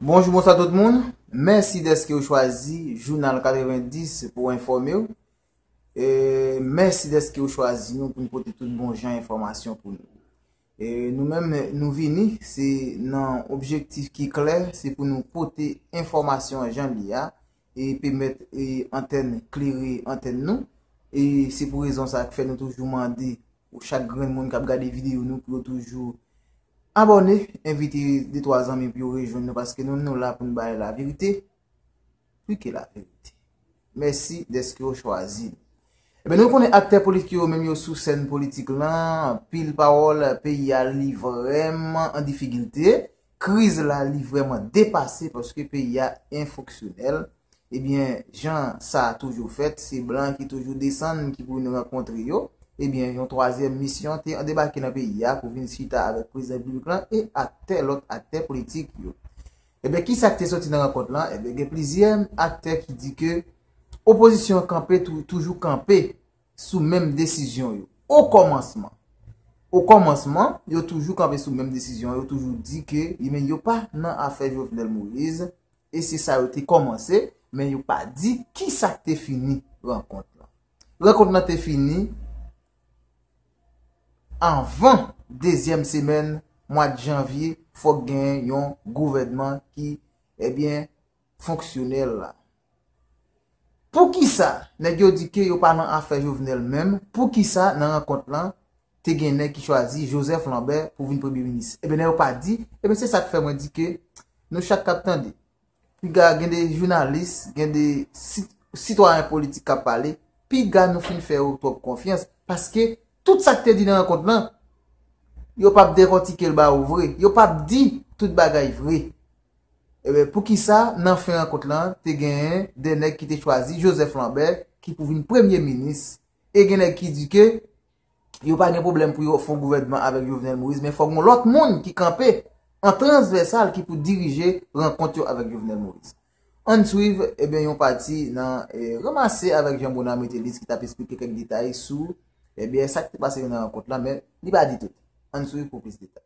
Bonjour, bonsoir tout le monde. Merci d'être que vous choisi Journal 90 pour informer. Et merci d'être que vous choisi nous pour nous porter tout bon genre d'informations pour nous. Et nous-mêmes, nous venons, c'est un objectif qui est clair, c'est pour nous porter information à Jean Lia et permettre antenne clairer antenne nous. Et c'est pour raison ça que fait nous toujours demander pour chaque grand monde qui a regardé vidéo nous pour toujours abonner, inviter des trois amis pour rejoindre nous parce que nous sommes là pour nous parler la vérité, plus que la vérité. Merci d'être que vous choisi. Eh bien, nous connaissons acteurs politiques, même sous scène politique là, pile parole, pays a vraiment en difficulté, crise là, vraiment dépassé parce que pays a infonctionnel. Eh bien, Jean, ça a toujours fait, c'est blanc qui toujours descendent, qui pour nous rencontrer yo. Eh bien, une troisième mission, t'es en débarqué dans le pays pour venir chita avec le président public et acteur, l'autre acteur politique. Eh bien, qui s'acte sorti dans la rencontre là? Eh bien, il y a plusieurs acteurs qui disent que opposition campé, toujours campé sous même décision. Yo. Au commencement, il a toujours campé sous même décision. Il a toujours dit que il n'y a pas dans l'affaire Jovenel Moïse. Et c'est ça qui a commencé, mais il n'a pas dit qui s'acte fini rencontre là. Rencontre là t'est fini avant deuxième semaine mois de janvier, faut gagner un gouvernement qui est bien fonctionnel là. Pour qui ça, nèg yo dit que yo pas dans affaire Jovenel même, pour qui ça dans rencontre là, te gen nèg qui choisi Joseph Lambert pour venir premier ministre. Et ben nèg pas dit, et ben c'est ça qui fait moi dit que nous chaque attendez. Puis gen des journalistes, gen des citoyens politiques qui parler, puis gars nous fin faire trop confiance parce que tout ça que te dit dans rencontre là, yo pas décortiquer le ba vrai, yo pas dit tout bagay vrai. Et bien, pour qui ça, dans fin rencontre là, te gagné des nèg qui te choisi Joseph Lambert qui pour venir premier ministre et gen nèg qui dit que yo pas de problème pour yo faire gouvernement avec Jovenel Moïse mais faut l'autre monde qui camper en transversal qui pour diriger rencontre avec Jovenel Moïse. On suivre et bien yon parti dans ramasser avec Jean Bonham Metelis qui t'a expliqué quelques détails sur et bien ça qui passé dans la rencontre là mais il pas dit tout. On suivre pour plus de détails.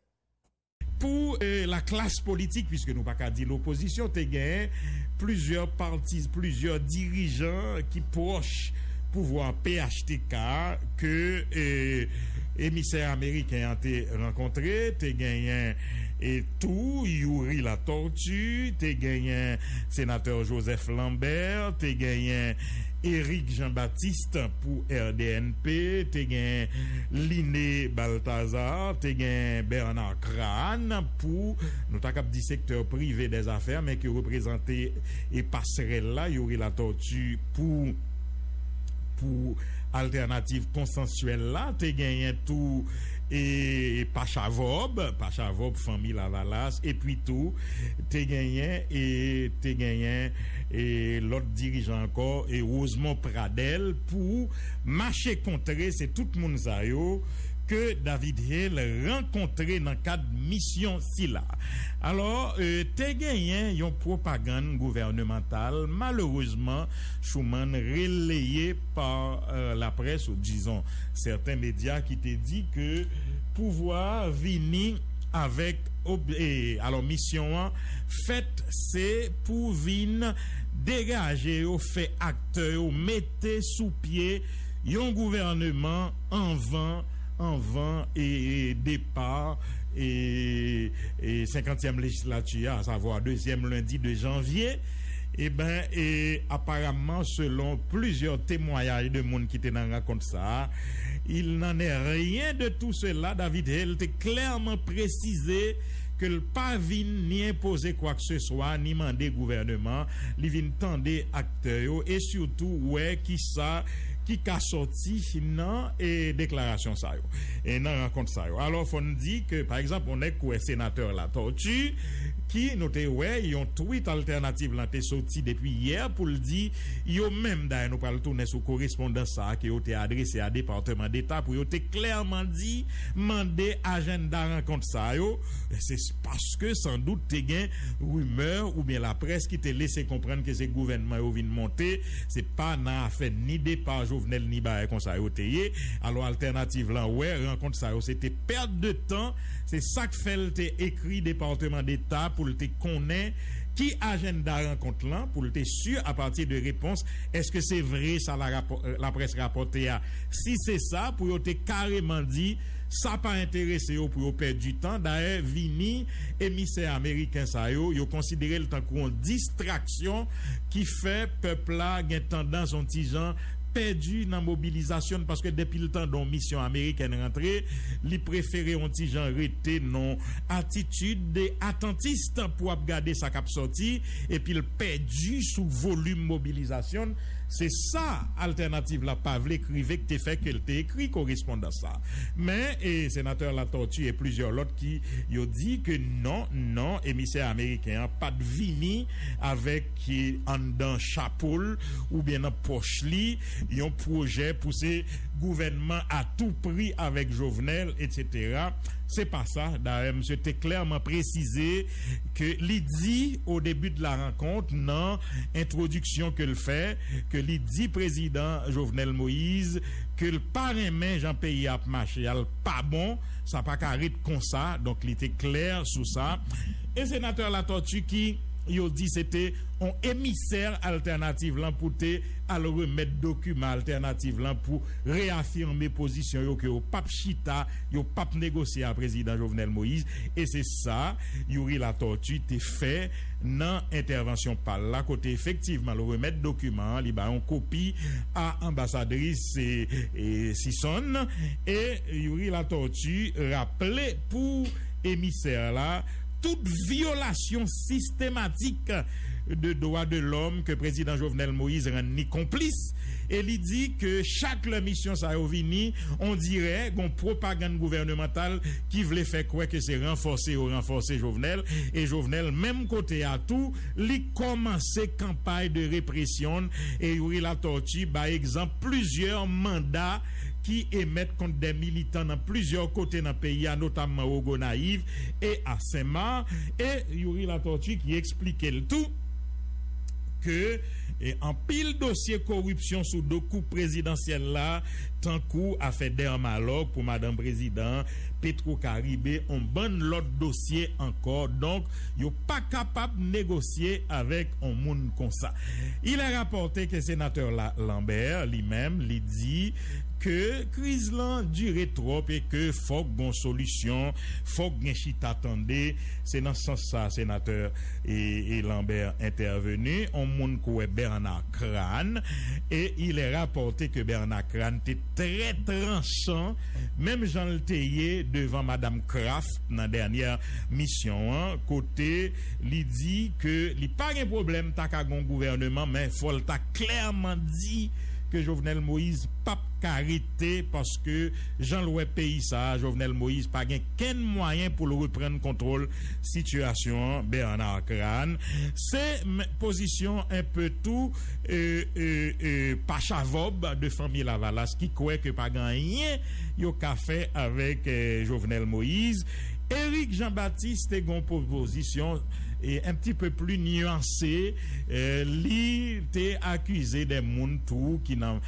Pour la classe politique, puisque nous pas qu'à dire l'opposition, tu gagné plusieurs partis, plusieurs dirigeants qui proches pouvoir PHTK que émissaire américain a été rencontré, tu gagné et tout, Yuri la tortue, tu gagné sénateur Joseph Lambert, tu gagné Éric Jean-Baptiste pour RDNP, tu gagné Liné Balthazar, tu gagné Bernard Crane pour nous t'as dit secteur privé des affaires mais qui représentait et passerelle là, Yuri la tortue pour alternative consensuelle là, tu gagné tout et Pachavob, famille Lavalas, et puis tout, t'es gagné et l'autre dirigeant encore, et Rosemont Pradel, pour marcher contre, c'est tout le monde ça yo, que David Hill rencontré dans le cadre de mission SILA. Alors, t'es gagné une propagande gouvernementale, malheureusement, Schumann relayé par la presse, ou disons certains médias qui t'ont dit que pouvoir venir avec alors mission fait c'est pour venir dégager au fait acteur mettre sous pied un gouvernement en vent et départ et 50e législature, à savoir deuxième lundi de janvier. Et apparemment, selon plusieurs témoignages de monde qui étaient dans la rencontre ça, il n'en est rien de tout cela. David Hill était clairement précisé que le pas vin ni imposer quoi que ce soit, ni demander gouvernement, il vient tendre acteurs et surtout ouais qui ça qui a sorti dans et déclaration ça yo et dans rencontre ça yo. Alors on dit que par exemple on est quoi sénateur la tortue qui noté ouais yon tweet alternative là t'est sorti depuis hier pour le dire yo même d'ailleurs nous parle tourner sur correspondance ça qui été adressé à département d'état pour yo té clairement dit mandé agenda rencontre ça yo c'est parce que sans doute t'es gain rumeur ou bien la presse qui te laissé comprendre que c'est gouvernement yo vient monter c'est pas dans affaire ni départ Jovenel ni bail comme ça yo tayé alors alternative là ouais rencontre ça yo c'était perte de temps c'est ça que fait écrit département d'état pour te connaître qui agenda rencontre là pour être sûr à partir de réponse est-ce que c'est vrai ça la presse rapporté à si c'est ça pour être carrément dit ça pas intéressé pour perdre du temps d'ailleurs vini émissaire américain ça yo considéré le temps comme une distraction qui fait peuple là gain tendance on petit gens perdu dans mobilisation parce que depuis le temps dont mission américaine rentrée, li préféré un petit gens rester non attitude des attentistes pour regarder sa cap sorti et puis le perdu sous volume mobilisation. C'est ça alternative la pas vle écrivait que t'es fait qu'elle t'est écrit correspond à ça. Mais et sénateur La Tortue et plusieurs autres qui ont dit que non émissaire américain pas de vini avec qui en dans chapeau ou bien en poche li un projet pour ces gouvernements à tout prix avec Jovenel etc. C'est pas ça. D'ailleurs monsieur t'es clairement précisé que il dit au début de la rencontre non introduction que le fait que il dit président Jovenel Moïse que le parrain Jean-Pays a marché pas bon ça pas carré comme ça donc il était clair sur ça et sénateur La Tortue qui yo dit c'était un émissaire alternative là pour te alors remettre document alternative là pour réaffirmer position yo que au pape chita yo pape négocier à président Jovenel Moïse et c'est ça Yuri La Tortue te fait dans intervention par là côté effectivement le remettre document li ba on copie à ambassadrice et Sisson et Yuri La Tortue rappelé pour émissaire là toute violation systématique de droits de l'homme que président Jovenel Moïse rend ni complice et il dit que chaque mission ça vini on dirait une propagande gouvernementale qui voulait faire quoi que c'est renforcer Jovenel et Jovenel même côté à tout li commencer campagne de répression et Yuri La Tortue par exemple plusieurs mandats qui émettent contre des militants dans plusieurs côtés dans le pays, notamment au Gonaïve et à Saint-Marc, et Yuri La Tortue qui expliquait le tout que en pile dossier corruption sous deux coups présidentiels là tant coup a fait dermalogue pour madame président Petro-Caribé on bonne l'autre dossier encore donc yo pas capable de négocier avec un monde comme ça. Il a rapporté que sénateur Lambert lui-même lui dit que crise là dure trop et que faut une solution, faut gen chita attendez, c'est dans ce sens ça sénateur et Lambert intervenu, on monde ko Bernard Crane et il est rapporté que Bernard Crane était très tranchant, même Jean Le Théier devant madame Kraft dans dernière mission hein, côté il dit que il pas un problème ta ka gon gouvernement mais faut t'a clairement dit que Jovenel Moïse pas carité parce que Jean-Louis pays ça Jovenel Moïse pas gain aucun moyen pour le reprendre contrôle situation Bernard Crane c'est position un peu tout Pachavob de famille Lavalas qui croit que pas rien yo ka fait avec Jovenel Moïse. Éric Jean-Baptiste est une proposition et un petit peu plus nuancée. Lui était accusé des moun tout qui n'a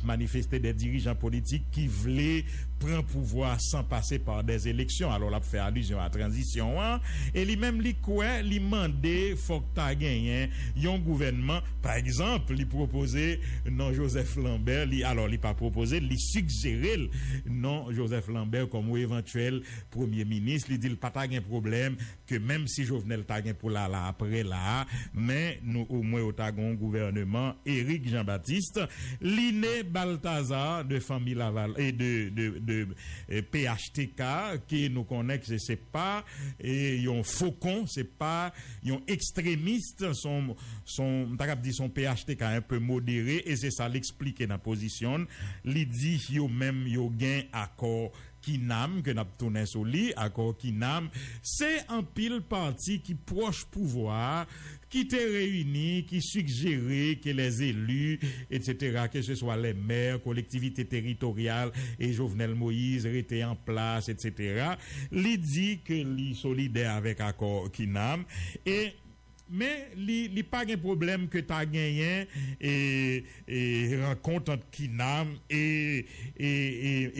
manifesté des dirigeants politiques qui voulaient prendre pouvoir sans passer par des élections. Alors là, fait allusion à la transition. Hein? Et lui-même, lui quoi, lui mandé, faut que t'as gagné un gouvernement. Par exemple, lui proposé non Joseph Lambert. Alors, lui pas proposé, lui suggéré non Joseph Lambert comme éventuel premier ministre. Il dit pas t'as un problème que même si Jovenel t'a pour là après là, mais nous au moins au tagon gouvernement Éric Jean-Baptiste, Liné Balthazar de famille Laval et de PHTK qui nous connaît que c'est pas et un faucon, c'est pas un extrémiste son PHTK un peu modéré et c'est ça l'expliquer dans position, li dit yo même yo gain accord Kinam que n'a tourné sur lui accord Kinam c'est un pile parti qui proche pouvoir qui t'est réuni qui suggérait que les élus etc que ce soit les maires collectivités territoriales et Jovenel Moïse étaient en place etc il dit que li solidaire avec accord Kinam et mais li pas un problème que tu as gagné et rencontre entre Kinam et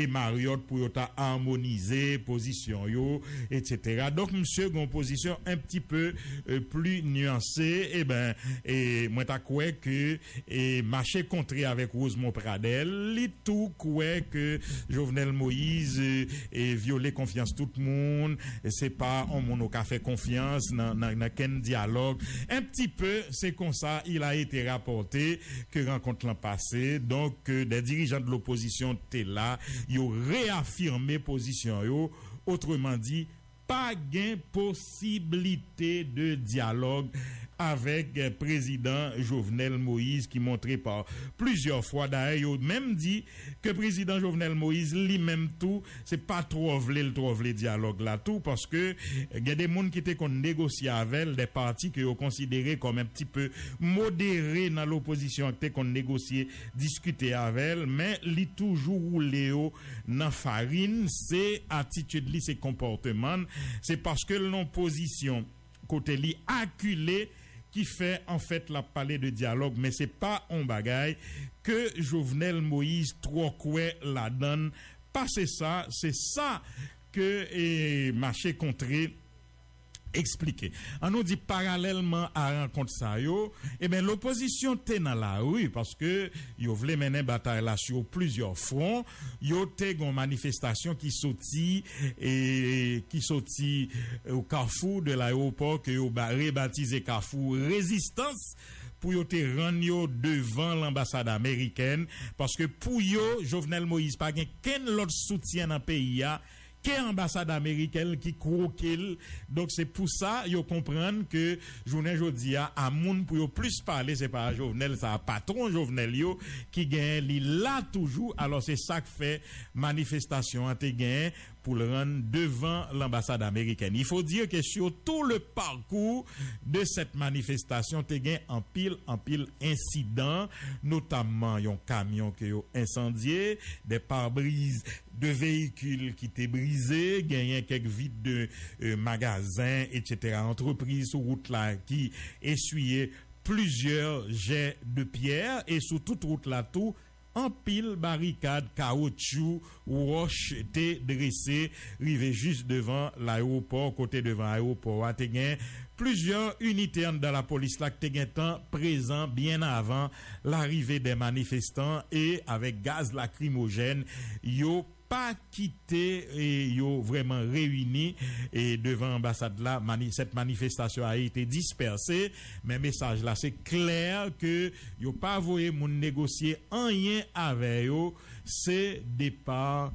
Marriott pour ta harmoniser position yo etc. Donc monsieur gon position un petit peu plus nuancée et moi t'a croire que marcher contre avec Rosemont Pradel li tout croire que Jovenel Moïse et violer confiance tout le monde c'est pas on mon a fait confiance dans quel dialogue. Un petit peu, c'est comme ça, il a été rapporté que rencontre l'an passé, donc des dirigeants de l'opposition étaient là, ils ont réaffirmé position, autrement dit, pas gain possibilité de dialogue avec président Jovenel Moïse qui montrait par plusieurs fois d'ailleurs même dit que président Jovenel Moïse lui-même tout c'est pas trop le dialogue là tout parce que il y a des monde qui étaient qu'on négocier avec des partis que ont considéré comme un petit peu modérés dans l'opposition qui qu'on négocier discuter avec mais li toujours Léo dans farine c'est attitude li c'est comportement c'est parce que l'opposition côté li acculé qui fait en fait la parler de dialogue mais c'est pas un bagaille que Jovenel Moïse trop quoi la donne pas c'est ça que marché contré expliquer. On nous dit parallèlement à rencontre ça yo, l'opposition était dans la rue parce que yo voulait mener bataille là sur plusieurs fronts, yo té gon manifestation qui sorti au carrefour de l'aéroport que yo rebaptisé carrefour résistance pour yo te rendre yo devant l'ambassade américaine parce que pour yo Jovenel Moïse pas gen ken l'autre soutien dans pays a qu'est ambassade américaine qui croquille donc c'est pour ça yo comprendre que journée jodi a moun pour yo plus parler c'est pas Jovenel ça patron Jovenel yo qui gagne li là toujours alors c'est ça que fait manifestation a te gagne pour le rendre devant l'ambassade américaine. Il faut dire que sur tout le parcours de cette manifestation te gagne en pile incident notamment un camion qui a incendié, des pare-brises de véhicules qui étaient brisés, gagné quelques vides de magasins, etc. Entreprises sur route là qui essuyaient plusieurs jets de pierre et sur toute route là tout en pile barricade caoutchouc roche était dressé rivé juste devant l'aéroport côté devant l'aéroport a gagné plusieurs unités dans la police là qui temps présent bien avant l'arrivée des manifestants et avec gaz lacrymogène yo pas quitté et yo vraiment réunis et devant l'ambassade là cette manifestation a été dispersée mais message là c'est clair que yo pas voyer moun négocier rien avec yo c'est départ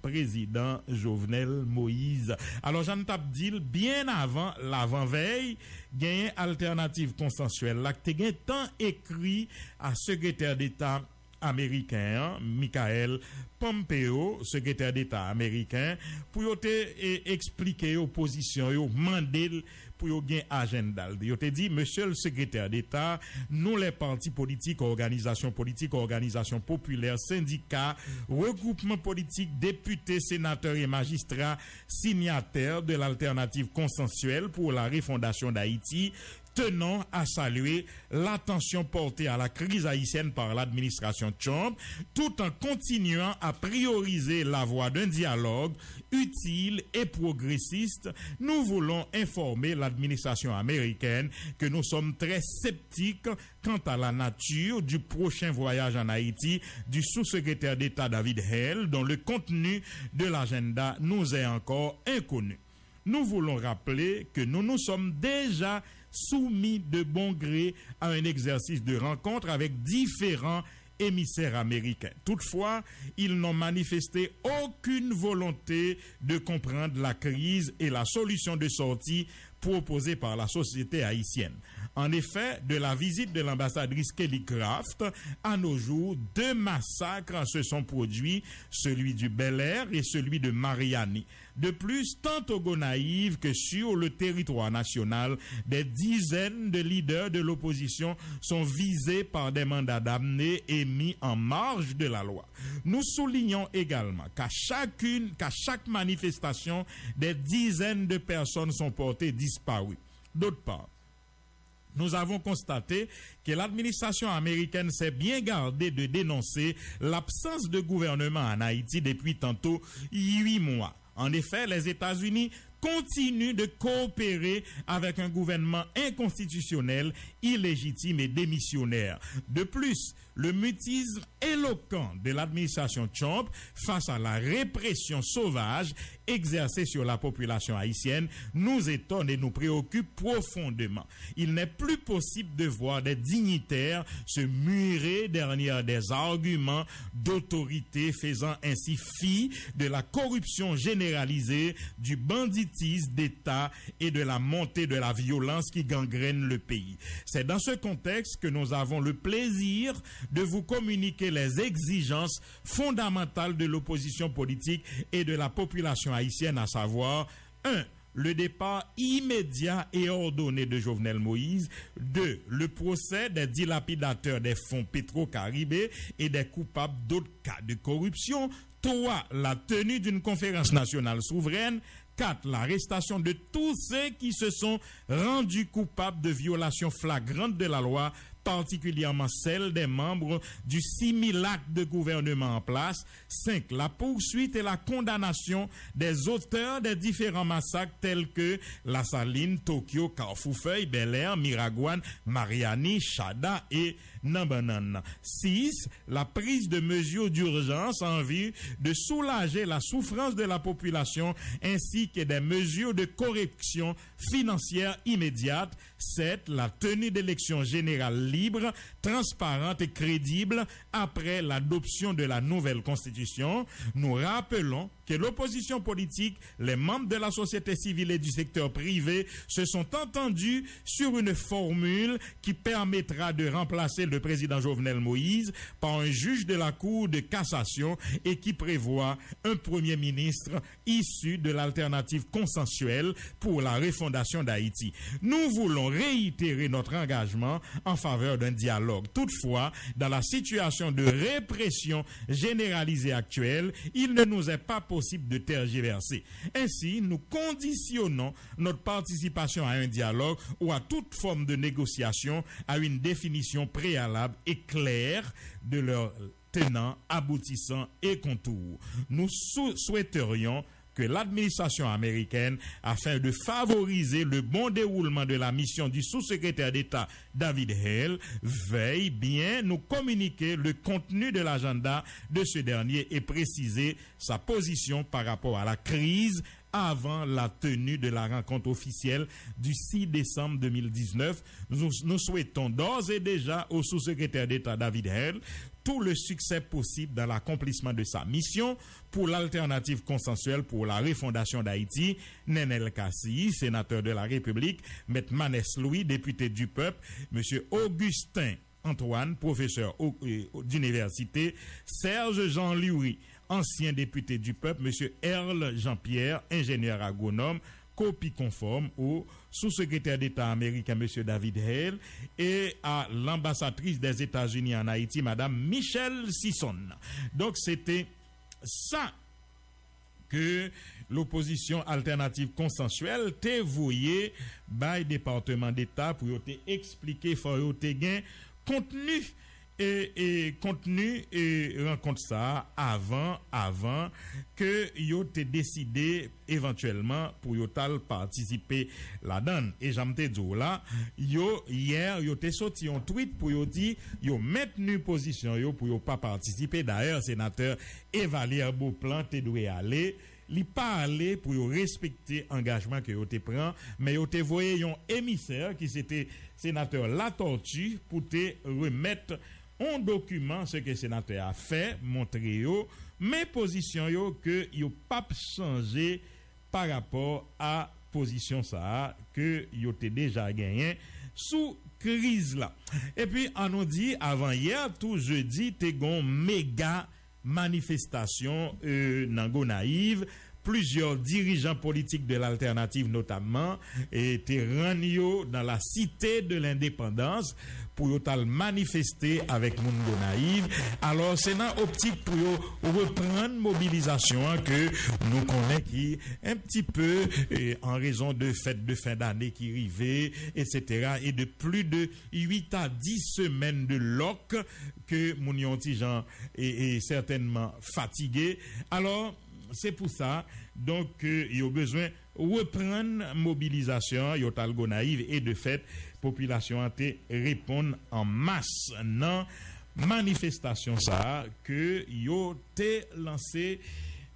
président Jovenel Moïse. Alors Jean t'a dit bien avant l'avant-veille gagne alternative consensuelle là que gagne tant écrit à secrétaire d'État américain Michael Pompeo, secrétaire d'État américain, pour expliquer aux positions, mandel pour gain agenda. Yo te dit monsieur le secrétaire d'État, nous les partis politiques, organisations populaires, syndicats, regroupements politiques, députés, sénateurs et magistrats signataires de l'alternative consensuelle pour la refondation d'Haïti tenons à saluer l'attention portée à la crise haïtienne par l'administration Trump, tout en continuant à prioriser la voie d'un dialogue utile et progressiste. Nous voulons informer l'administration américaine que nous sommes très sceptiques quant à la nature du prochain voyage en Haïti du sous-secrétaire d'État David Hale, dont le contenu de l'agenda nous est encore inconnu. Nous voulons rappeler que nous nous sommes déjà soumis de bon gré à un exercice de rencontre avec différents émissaires américains. Toutefois, ils n'ont manifesté aucune volonté de comprendre la crise et la solution de sortie proposée par la société haïtienne. En effet, de la visite de l'ambassadrice Kelly Craft, à nos jours, 2 massacres se sont produits, celui du Bel-Air et celui de Mariani. De plus, tant au Gonaïve que sur le territoire national, des dizaines de leaders de l'opposition sont visés par des mandats d'amener et mis en marge de la loi. Nous soulignons également qu'à chaque manifestation, des dizaines de personnes sont portées disparues. D'autre part, nous avons constaté que l'administration américaine s'est bien gardée de dénoncer l'absence de gouvernement en Haïti depuis tantôt 8 mois. En effet, les États-Unis continuent de coopérer avec un gouvernement inconstitutionnel, illégitime et démissionnaire. De plus, le mutisme éloquent de l'administration Trump face à la répression sauvage exercée sur la population haïtienne nous étonne et nous préoccupe profondément. Il n'est plus possible de voir des dignitaires se murer derrière des arguments d'autorité faisant ainsi fi de la corruption généralisée, du banditisme d'État et de la montée de la violence qui gangrène le pays. C'est dans ce contexte que nous avons le plaisir de vous communiquer les exigences fondamentales de l'opposition politique et de la population haïtienne, à savoir 1. Le départ immédiat et ordonné de Jovenel Moïse. 2. Le procès des dilapidateurs des fonds Petro-Caribé et des coupables d'autres cas de corruption. 3. La tenue d'une conférence nationale souveraine. 4. L'arrestation de tous ceux qui se sont rendus coupables de violations flagrantes de la loi, particulièrement celle des membres du similac de gouvernement en place. 5. La poursuite et la condamnation des auteurs des différents massacres tels que La Saline, Tokyo, Carrefour-Feuille, Bel-Air, Miragouane, Mariani, Chada et Nambanan. 6. La prise de mesures d'urgence en vue de soulager la souffrance de la population ainsi que des mesures de correction financière immédiate. 7. La tenue d'élections générales libres, transparentes et crédibles après l'adoption de la nouvelle constitution. Nous rappelons que l'opposition politique, les membres de la société civile et du secteur privé se sont entendus sur une formule qui permettra de remplacer le président Jovenel Moïse par un juge de la Cour de cassation et qui prévoit un premier ministre issu de l'alternative consensuelle pour la refondation d'Haïti. Nous voulons réitérer notre engagement en faveur d'un dialogue. Toutefois, dans la situation de répression généralisée actuelle, il ne nous est pas possible de tergiverser. Ainsi, nous conditionnons notre participation à un dialogue ou à toute forme de négociation à une définition préalable et claire de leurs tenants, aboutissants et contours. Nous souhaiterions que l'administration américaine, afin de favoriser le bon déroulement de la mission du sous-secrétaire d'État David Hale, veille bien nous communiquer le contenu de l'agenda de ce dernier et préciser sa position par rapport à la crise avant la tenue de la rencontre officielle du 6 décembre 2019. Nous souhaitons d'ores et déjà au sous-secrétaire d'État David Hale tout le succès possible dans l'accomplissement de sa mission pour l'alternative consensuelle pour la refondation d'Haïti. Nenel Kassi, sénateur de la République, M. Manès Louis, député du peuple, M. Augustin Antoine, professeur d'université, Serge Jean-Louis, ancien député du peuple, M. Earl Jean-Pierre, ingénieur agronome, copie conforme au sous-secrétaire d'État américain, M. David Hale, et à l'ambassadrice des États-Unis en Haïti, Mme Michelle Sisson. Donc, c'était ça que l'opposition alternative consensuelle t'est vouée par le département d'État pour t'expliquer, pour t'expliquer contenu et contenu et rencontre ça avant que yo te décidé éventuellement pour yo tal participer là-dedans. Et j'aime te dire là, hier yo te sorti un tweet pour yo dit yo maintenu position yo pour yo pas participer. D'ailleurs, sénateur Evalier Beauplan te doit aller. Li pas aller pour yo respecter engagement que yo te prend, mais yo te voyé un émissaire qui c'était sénateur La Tortue pour te remettre un document ce que le sénateur a fait, montrer yo, mais position yo que yo pas changé par rapport à position ça que yo te déjà gagné sous crise là. Et puis on nous dit avant hier tout jeudi te gon méga manifestation dans Gonaïve plusieurs dirigeants politiques de l'alternative notamment étaient rendus dans la cité de l'indépendance pour manifester avec moun Gonaïve. Alors c'est dans optique pour reprendre mobilisation que nous connaissons qui un petit peu en raison de fêtes de fin d'année qui arrivaient, etc. et de plus de 8 à 10 semaines de loc que moun yon ti gens est certainement fatigué. Alors c'est pour ça donc il y a besoin reprendre mobilisation yotal Gonaïve et de fait population a répondre en masse dans manifestation ça que yo té lancé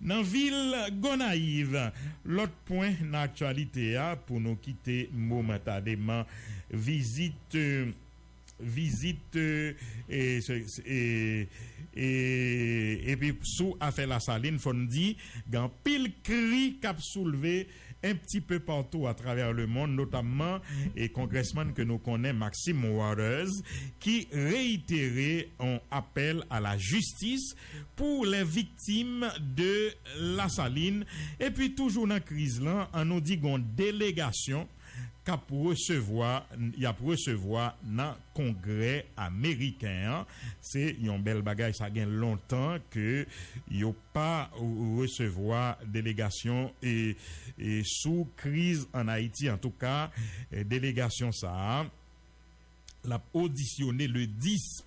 dans ville Gonaïve. L'autre point dans l'actualité pour nous quitter momentanément visite et puis sous affaire la saline faut nous dire gan pile cri cap soulevé un petit peu partout à travers le monde, notamment et congressman que nous connaissons Maxime Waters qui réitérait un appel à la justice pour les victimes de la saline. Et puis toujours dans la crise là on nous dit qu'on délégation qu'a pour recevoir dans congrès américain. C'est une belle bagaille, ça gagne longtemps que yo pas recevoir délégation et sous crise en Haïti en tout cas délégation ça l'a auditionné le 10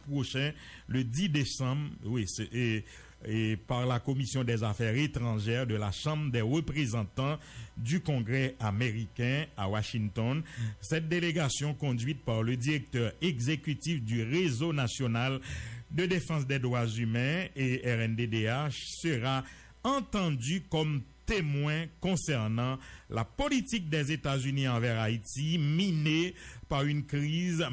décembre, oui, et par la Commission des Affaires étrangères de la Chambre des représentants du Congrès américain à Washington. Cette délégation conduite par le directeur exécutif du Réseau national de défense des droits humains et RNDDH sera entendue comme témoin concernant la politique des États-Unis envers Haïti, minée par une crise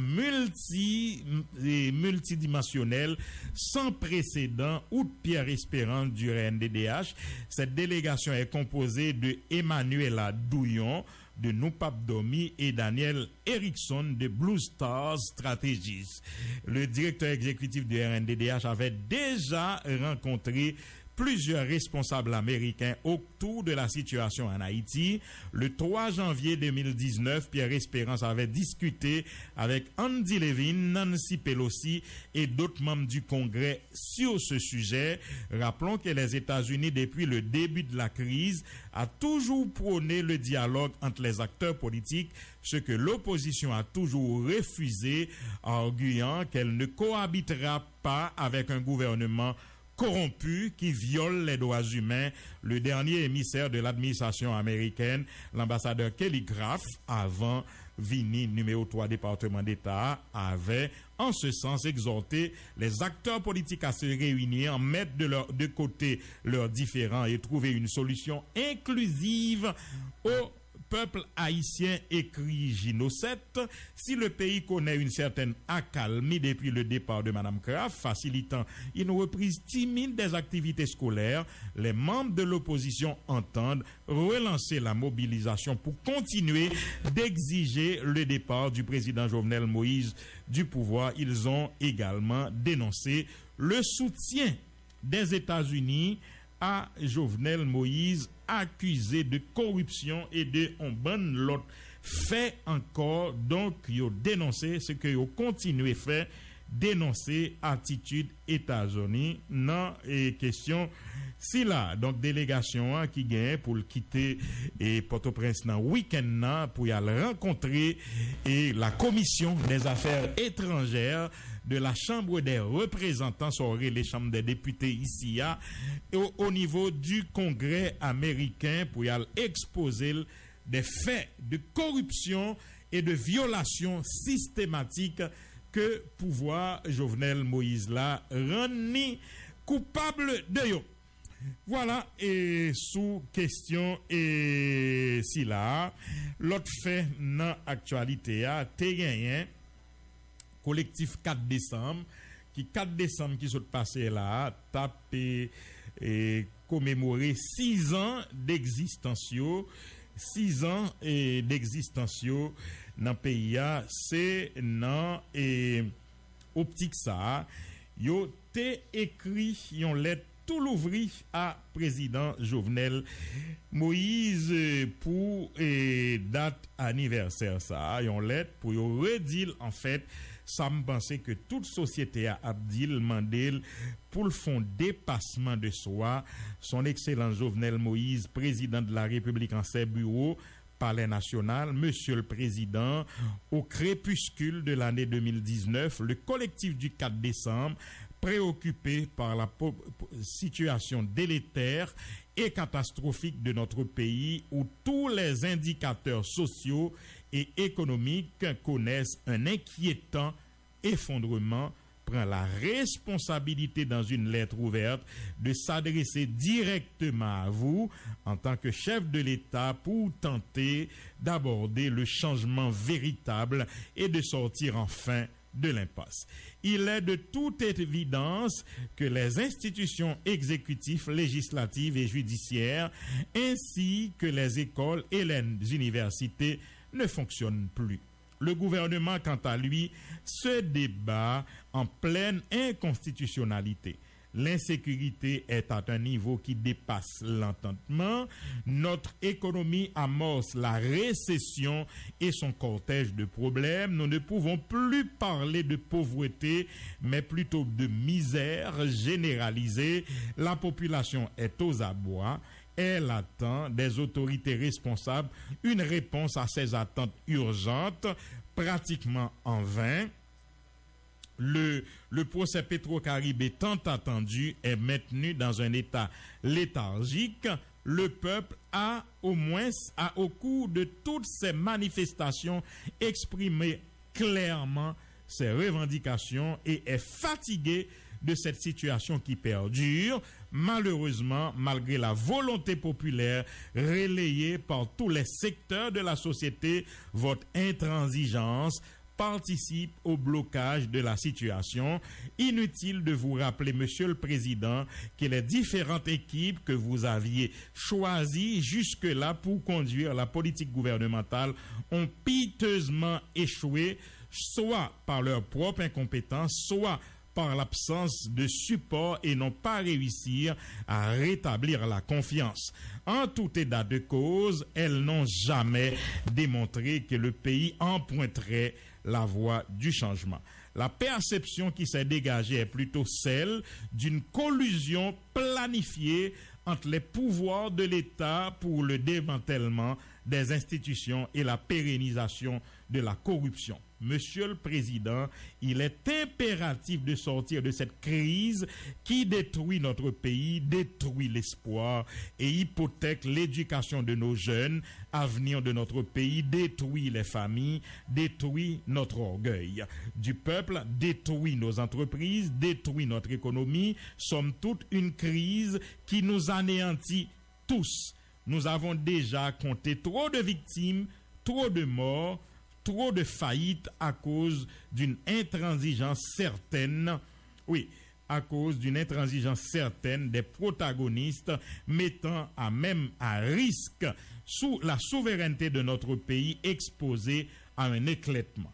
multidimensionnelle sans précédent ou de Pierre Espérance du RNDDH. Cette délégation est composée de Emmanuela Douillon, de Noupap Domi et Daniel Erickson de Blue Stars Strategies. Le directeur exécutif du RNDDH avait déjà rencontré plusieurs responsables américains autour de la situation en Haïti. Le 3 janvier 2019, Pierre Espérance avait discuté avec Andy Levin, Nancy Pelosi et d'autres membres du Congrès sur ce sujet. Rappelons que les États-Unis, depuis le début de la crise, a toujours prôné le dialogue entre les acteurs politiques, ce que l'opposition a toujours refusé, arguant qu'elle ne cohabitera pas avec un gouvernement corrompu qui viole les droits humains. Le dernier émissaire de l'administration américaine, l'ambassadeur Kelly Graff, avant Vini, numéro 3 département d'État, avait en ce sens exhorté les acteurs politiques à se réunir, mettre de côté leurs différends et trouver une solution inclusive au peuple haïtien, écrit Gino 7. Si le pays connaît une certaine accalmie depuis le départ de Mme Graff, facilitant une reprise timide des activités scolaires, les membres de l'opposition entendent relancer la mobilisation pour continuer d'exiger le départ du président Jovenel Moïse du pouvoir. Ils ont également dénoncé le soutien des États-Unis à Jovenel Moïse, accusé de corruption et de bonne l'autre fait encore. Donc ils ont dénoncé ce que ils ont continué faire, dénoncer attitude États-Unis dans les questions si là. Donc délégation qui gagne pour le quitter et Port-au-Prince dans week-end pour y aller rencontrer et la commission des affaires étrangères de la Chambre des représentants, sur les chambres des députés ici au niveau du Congrès américain pour y aller exposer des faits de corruption et de violation systématique que pouvoir Jovenel Moïse là rend coupable de yo. Voilà, et sous question et si là l'autre fait dans actualité a gagné collectif 4 décembre qui s'est passé là tape et commémorer 6 ans d'existence 6 ans d'existence dans le pays, c'est dans optique ça. Yo te écrit une lettre tout l'ouvrir à président Jovenel Moïse pour date anniversaire ça, yon lettre pour yon redire en fait ça me pensait que toute société a Abdil Mandel pour le fond dépassement de soi. Son excellent Jovenel Moïse, président de la République en ses bureaux, Palais national, Monsieur le Président, au crépuscule de l'année 2019, le collectif du 4 décembre, préoccupé par la situation délétère et catastrophique de notre pays où tous les indicateurs sociaux et économiques connaissent un inquiétant effondrement, prend la responsabilité dans une lettre ouverte de s'adresser directement à vous en tant que chef de l'État pour tenter d'aborder le changement véritable et de sortir enfin de l'impasse. Il est de toute évidence que les institutions exécutives, législatives et judiciaires, ainsi que les écoles et les universités, ne fonctionnent plus. Le gouvernement, quant à lui, se débat en pleine inconstitutionnalité. L'insécurité est à un niveau qui dépasse l'entendement. Notre économie amorce la récession et son cortège de problèmes. Nous ne pouvons plus parler de pauvreté, mais plutôt de misère généralisée. La population est aux abois. Elle attend des autorités responsables une réponse à ces attentes urgentes, pratiquement en vain. Le procès Petro-Caribé tant attendu est maintenu dans un état léthargique. Le peuple a au cours de toutes ces manifestations exprimé clairement ses revendications et est fatigué de cette situation qui perdure. Malheureusement, malgré la volonté populaire relayée par tous les secteurs de la société, votre intransigeance participe au blocage de la situation. Inutile de vous rappeler, Monsieur le Président, que les différentes équipes que vous aviez choisies jusque-là pour conduire la politique gouvernementale ont piteusement échoué, soit par leur propre incompétence, soit par l'absence de support et n'ont pas réussi à rétablir la confiance. En tout état de cause, elles n'ont jamais démontré que le pays emprunterait la voie du changement. La perception qui s'est dégagée est plutôt celle d'une collusion planifiée entre les pouvoirs de l'État pour le démantèlement des institutions et la pérennisation de la corruption. Monsieur le Président, il est impératif de sortir de cette crise qui détruit notre pays, détruit l'espoir et hypothèque l'éducation de nos jeunes, avenir de notre pays, détruit les familles, détruit notre orgueil du peuple, détruit nos entreprises, détruit notre économie, somme toute une crise qui nous anéantit tous. Nous avons déjà compté trop de victimes, trop de morts, trop de faillites à cause d'une intransigeance certaine. Oui, à cause d'une intransigeance certaine des protagonistes mettant à risque sous la souveraineté de notre pays exposée à un éclatement.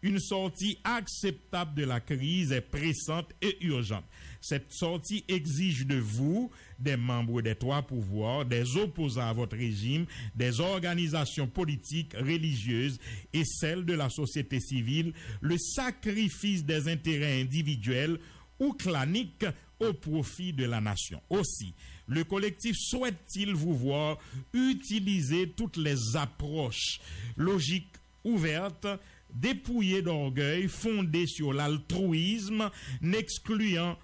Une sortie acceptable de la crise est pressante et urgente. Cette sortie exige de vous, des membres des trois pouvoirs, des opposants à votre régime, des organisations politiques, religieuses et celles de la société civile, le sacrifice des intérêts individuels ou claniques au profit de la nation. Aussi, le collectif souhaite-t-il vous voir utiliser toutes les approches logiques ouvertes, dépouillées d'orgueil, fondées sur l'altruisme, n'excluant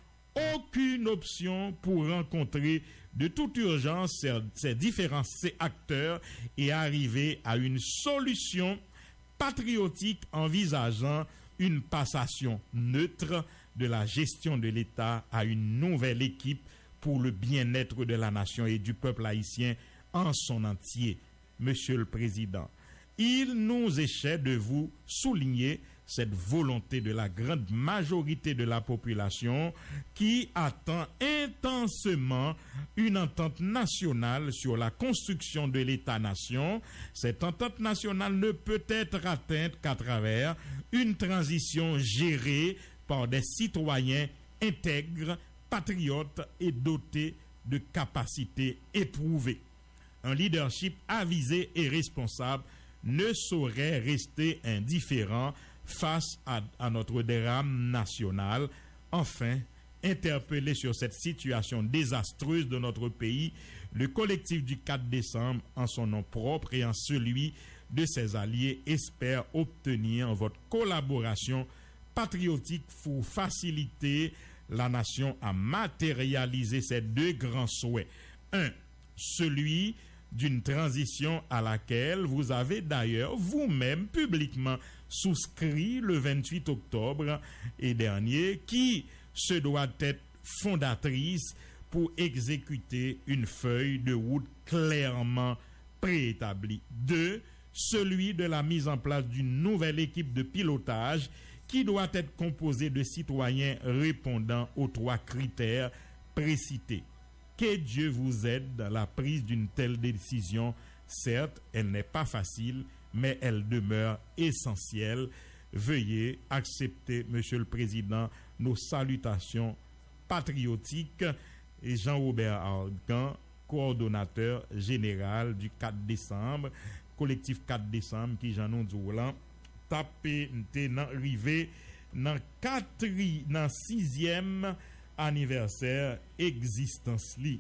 aucune option pour rencontrer de toute urgence ces différents acteurs et arriver à une solution patriotique envisageant une passation neutre de la gestion de l'État à une nouvelle équipe pour le bien-être de la nation et du peuple haïtien en son entier. Monsieur le Président, il nous échappe de vous souligner cette volonté de la grande majorité de la population qui attend intensément une entente nationale sur la construction de l'État-nation. Cette entente nationale ne peut être atteinte qu'à travers une transition gérée par des citoyens intègres, patriote et doté de capacités éprouvées. Un leadership avisé et responsable ne saurait rester indifférent face à notre drame national. Enfin, interpellé sur cette situation désastreuse de notre pays, le collectif du 4 décembre, en son nom propre et en celui de ses alliés, espère obtenir votre collaboration patriotique pour faciliter la nation à matérialiser ces deux grands souhaits. Un, celui d'une transition à laquelle vous avez d'ailleurs vous-même publiquement souscrit le 28 octobre et dernier, qui se doit être fondatrice pour exécuter une feuille de route clairement préétablie. Deux, celui de la mise en place d'une nouvelle équipe de pilotage qui doit être composée de citoyens répondant aux 3 critères précités. Que Dieu vous aide dans la prise d'une telle décision. Certes, elle n'est pas facile, mais elle demeure essentielle. Veuillez accepter, Monsieur le Président, nos salutations patriotiques. Et Jean-Robert Argan, coordonnateur général du 4 décembre, collectif 4 décembre, qui j'en ai dit tapé dans rivé dans 6e anniversaire existence li.